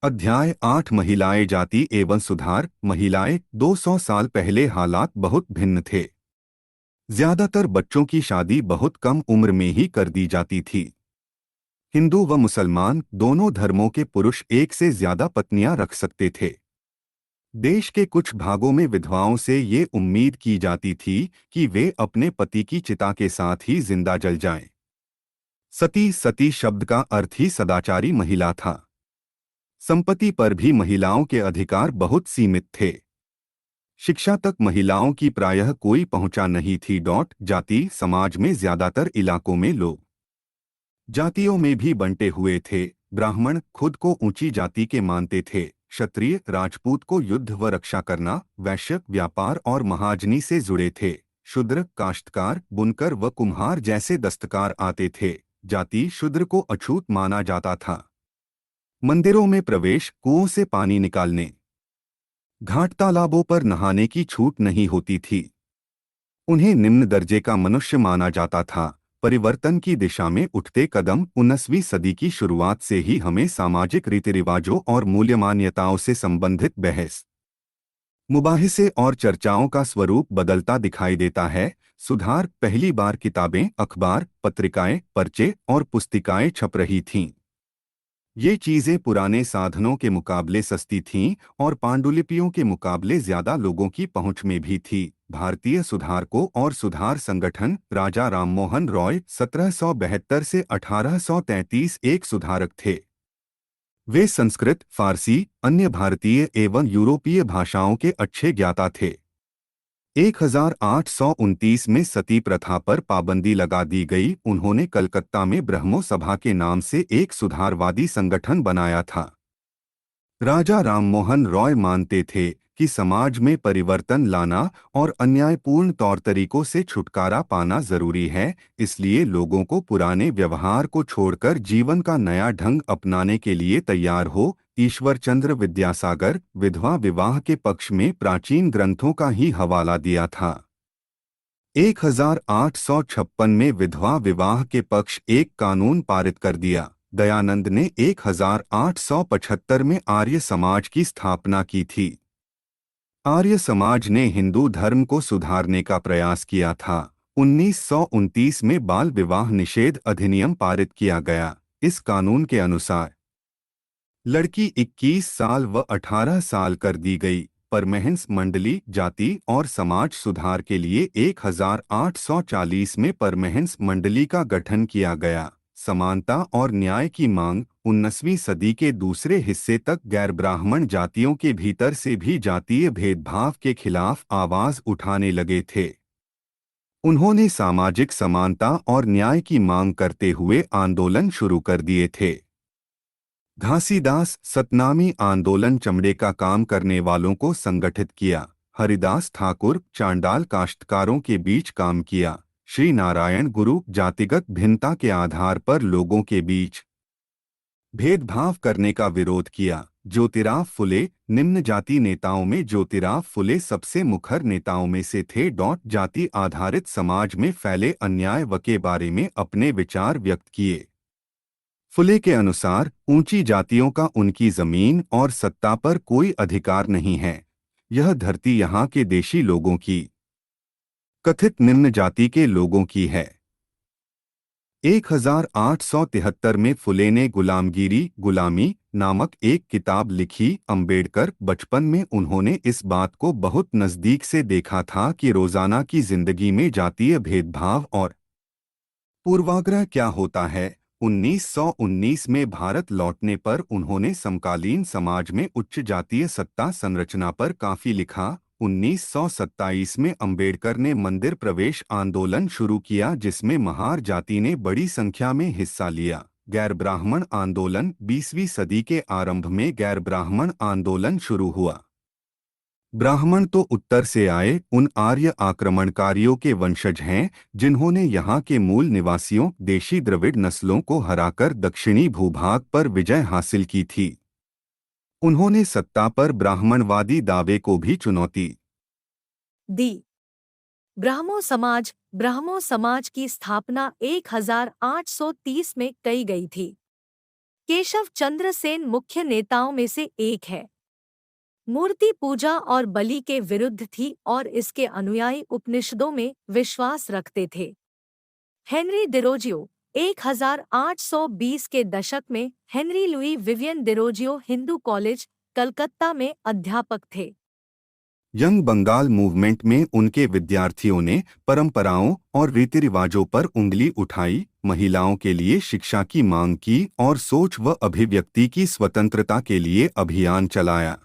अध्याय 8 महिलाएं जाति एवं सुधार। महिलाएं 200 साल पहले हालात बहुत भिन्न थे। ज्यादातर बच्चों की शादी बहुत कम उम्र में ही कर दी जाती थी। हिंदू व मुसलमान दोनों धर्मों के पुरुष एक से ज्यादा पत्नियां रख सकते थे। देश के कुछ भागों में विधवाओं से ये उम्मीद की जाती थी कि वे अपने पति की चिता के साथ ही जिंदा जल जाएं। सती सती शब्द का अर्थ ही सदाचारी महिला था। संपत्ति पर भी महिलाओं के अधिकार बहुत सीमित थे। शिक्षा तक महिलाओं की प्रायः कोई पहुंचा नहीं थी। जाति समाज में ज्यादातर इलाकों में लोग जातियों में भी बंटे हुए थे। ब्राह्मण खुद को ऊंची जाति के मानते थे। क्षत्रिय राजपूत को युद्ध व रक्षा करना, वैश्य व्यापार और महाजनी से जुड़े थे। शूद्र काश्तकार, बुनकर व कुम्हार जैसे दस्तकार आते थे। जाति शूद्र को अछूत माना जाता था। मंदिरों में प्रवेश, कुओं से पानी निकालने, घाट तालाबों पर नहाने की छूट नहीं होती थी। उन्हें निम्न दर्जे का मनुष्य माना जाता था। परिवर्तन की दिशा में उठते कदम। 19वीं सदी की शुरुआत से ही हमें सामाजिक रीति रिवाजों और मूल्य मान्यताओं से संबंधित बहस, मुबाहिसे और चर्चाओं का स्वरूप बदलता दिखाई देता है। सुधार। पहली बार किताबें, अखबार, पत्रिकाएं, पर्चे और पुस्तिकाएं छप रही थीं। ये चीजें पुराने साधनों के मुकाबले सस्ती थीं और पांडुलिपियों के मुकाबले ज्यादा लोगों की पहुंच में भी थी। भारतीय सुधारकों और सुधार संगठन। राजा राममोहन रॉय 1772 से 1833 एक सुधारक थे। वे संस्कृत, फारसी, अन्य भारतीय एवं यूरोपीय भाषाओं के अच्छे ज्ञाता थे। 1829 में सती प्रथा पर पाबंदी लगा दी गई। उन्होंने कलकत्ता में ब्रह्मो सभा के नाम से एक सुधारवादी संगठन बनाया था। राजा राममोहन रॉय मानते थे कि समाज में परिवर्तन लाना और अन्यायपूर्ण तौर तरीकों से छुटकारा पाना जरूरी है, इसलिए लोगों को पुराने व्यवहार को छोड़कर जीवन का नया ढंग अपनाने के लिए तैयार हो। ईश्वरचंद्र विद्यासागर विधवा विवाह के पक्ष में प्राचीन ग्रंथों का ही हवाला दिया था। 1856 में विधवा विवाह के पक्ष एक कानून पारित कर दिया। दयानंद ने 1875 में आर्य समाज की स्थापना की थी। आर्य समाज ने हिंदू धर्म को सुधारने का प्रयास किया था। 1929 में बाल विवाह निषेध अधिनियम पारित किया गया। इस कानून के अनुसार लड़की 21 साल व 18 साल कर दी गई। परमहंस मंडली जाति और समाज सुधार के लिए 1840 में परमहंस मंडली का गठन किया गया। समानता और न्याय की मांग। 19वीं सदी के दूसरे हिस्से तक गैर ब्राह्मण जातियों के भीतर से भी जातीय भेदभाव के खिलाफ आवाज उठाने लगे थे। उन्होंने सामाजिक समानता और न्याय की मांग करते हुए आंदोलन शुरू कर दिए थे। घासीदास सतनामी आंदोलन चमड़े का काम करने वालों को संगठित किया। हरिदास ठाकुर चांडाल काश्तकारों के बीच काम किया। श्री नारायण गुरु जातिगत भिन्नता के आधार पर लोगों के बीच भेदभाव करने का विरोध किया। ज्योतिराव फुले निम्न जाति नेताओं में ज्योतिराव फुले सबसे मुखर नेताओं में से थे। जाति आधारित समाज में फैले अन्याय व के बारे में अपने विचार व्यक्त किए। फुले के अनुसार ऊंची जातियों का उनकी जमीन और सत्ता पर कोई अधिकार नहीं है। यह धरती यहाँ के देशी लोगों की, कथित निम्न जाति के लोगों की है। 1873 में फुले ने गुलामगिरी गुलामी नामक एक किताब लिखी। अंबेडकर बचपन में उन्होंने इस बात को बहुत नज़दीक से देखा था कि रोजाना की जिंदगी में जातीय भेदभाव और पूर्वाग्रह क्या होता है। 1919 में भारत लौटने पर उन्होंने समकालीन समाज में उच्च जातीय सत्ता संरचना पर काफी लिखा। 1927 में अंबेडकर ने मंदिर प्रवेश आंदोलन शुरू किया, जिसमें महार जाति ने बड़ी संख्या में हिस्सा लिया। गैर ब्राह्मण आंदोलन। 20वीं सदी के आरंभ में गैर ब्राह्मण आंदोलन शुरू हुआ। ब्राह्मण तो उत्तर से आए उन आर्य आक्रमणकारियों के वंशज हैं जिन्होंने यहाँ के मूल निवासियों देशी द्रविड़ नस्लों को हराकर दक्षिणी भूभाग पर विजय हासिल की थी। उन्होंने सत्ता पर ब्राह्मणवादी दावे को भी चुनौती दी। ब्राह्मो समाज की स्थापना 1830 में की गई थी। केशव चंद्र सेन मुख्य नेताओं में से एक है। मूर्ति पूजा और बलि के विरुद्ध थी और इसके अनुयायी उपनिषदों में विश्वास रखते थे। हेनरी डिरोजियो 1820 के दशक में Henry Louis Vivian Derozio Hindu college, Calcutta में अध्यापक थे। यंग बंगाल मूवमेंट में उनके विद्यार्थियों ने परंपराओं और रीति रिवाजों पर उंगली उठाई, महिलाओं के लिए शिक्षा की मांग की और सोच व अभिव्यक्ति की स्वतंत्रता के लिए अभियान चलाया।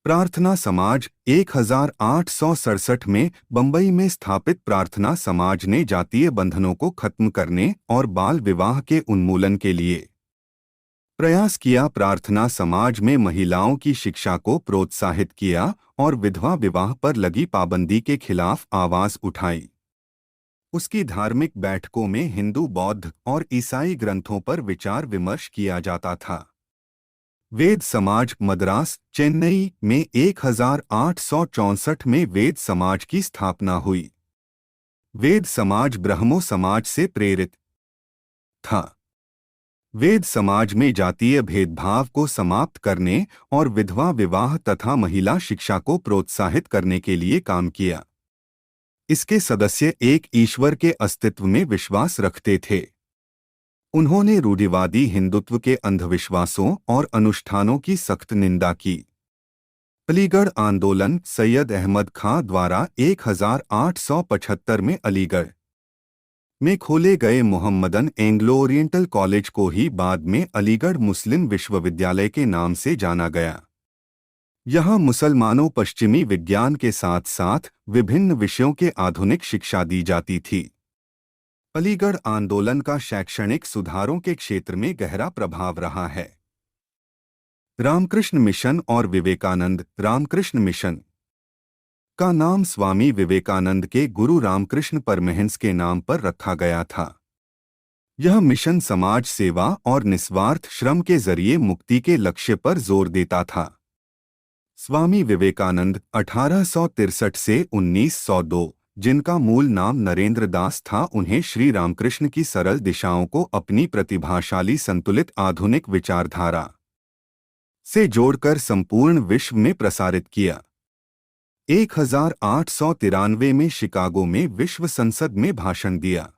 प्रार्थना समाज 1867 में बंबई में स्थापित प्रार्थना समाज ने जातीय बंधनों को खत्म करने और बाल विवाह के उन्मूलन के लिए प्रयास किया। प्रार्थना समाज में महिलाओं की शिक्षा को प्रोत्साहित किया और विधवा विवाह पर लगी पाबंदी के खिलाफ आवाज उठाई। उसकी धार्मिक बैठकों में हिंदू, बौद्ध और ईसाई ग्रंथों पर विचार विमर्श किया जाता था। वेद समाज मद्रास, चेन्नई में 1864 में वेद समाज की स्थापना हुई। वेद समाज ब्रह्मो समाज से प्रेरित था। वेद समाज में जातीय भेदभाव को समाप्त करने और विधवा विवाह तथा महिला शिक्षा को प्रोत्साहित करने के लिए काम किया। इसके सदस्य एक ईश्वर के अस्तित्व में विश्वास रखते थे। उन्होंने रूढ़िवादी हिंदुत्व के अंधविश्वासों और अनुष्ठानों की सख्त निंदा की। अलीगढ़ आंदोलन सैयद अहमद खां द्वारा 1875 में अलीगढ़ में खोले गए मोहम्मदन एंग्लो ओरिएंटल कॉलेज को ही बाद में अलीगढ़ मुस्लिम विश्वविद्यालय के नाम से जाना गया। यहाँ मुसलमानों पश्चिमी विज्ञान के साथ साथ विभिन्न विषयों के आधुनिक शिक्षा दी जाती थी। अलीगढ़ आंदोलन का शैक्षणिक सुधारों के क्षेत्र में गहरा प्रभाव रहा है। रामकृष्ण मिशन और विवेकानंद। रामकृष्ण मिशन का नाम स्वामी विवेकानंद के गुरु रामकृष्ण परमहंस के नाम पर रखा गया था। यह मिशन समाज सेवा और निस्वार्थ श्रम के जरिए मुक्ति के लक्ष्य पर जोर देता था। स्वामी विवेकानंद 1863 से 1902, जिनका मूल नाम नरेंद्र दास था, उन्हें श्री रामकृष्ण की सरल दिशाओं को अपनी प्रतिभाशाली संतुलित आधुनिक विचारधारा से जोड़कर संपूर्ण विश्व में प्रसारित किया। 1893 में शिकागो में विश्व संसद में भाषण दिया।